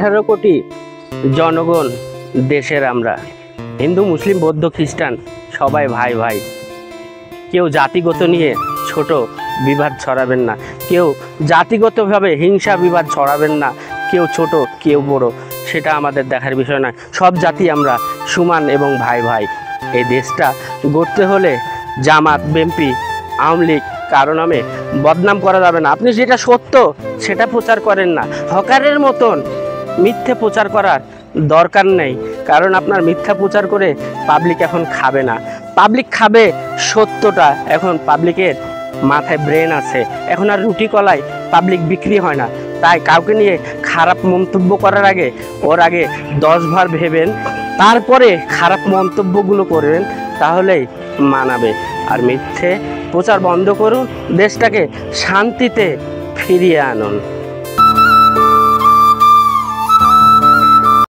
18 কোটি জনগণ দেশের আমরা, হিন্দু মুসলিম বৌদ্ধ খ্রিস্টান সবাই ভাই ভাই। কেউ জাতিগত নিয়ে ছোট বিবাদ ছড়াবেন না, কেউ জাতিগতভাবে হিংসা বিবাদ ছড়াবেন না, কেউ ছোট কেউ বড় সেটা আমাদের দেখার বিষয় নয়। সব জাতি আমরা সমান এবং ভাই ভাই। এই দেশটা গড়তে হলে জামাত বিএনপি আওয়ামী লীগ কারো নামে বদনাম করা যাবে না। আপনি যেটা সত্য সেটা প্রচার করেন না, হকারের মতন মিথ্যে প্রচার করার দরকার নেই। কারণ আপনার মিথ্যা প্রচার করে পাবলিক এখন খাবে না, পাবলিক খাবে সত্যটা। এখন পাবলিকের মাথায় ব্রেন আছে, এখন আর রুটি কলায় পাবলিক বিক্রি হয় না। তাই কাউকে নিয়ে খারাপ মন্তব্য করার আগে ওর আগে 10 বার ভেবেন, তারপরে খারাপ মন্তব্যগুলো করবেন, তাহলেই মানাবে। আর মিথ্যে প্রচার বন্ধ করুন, দেশটাকে শান্তিতে ফিরিয়ে আনুন।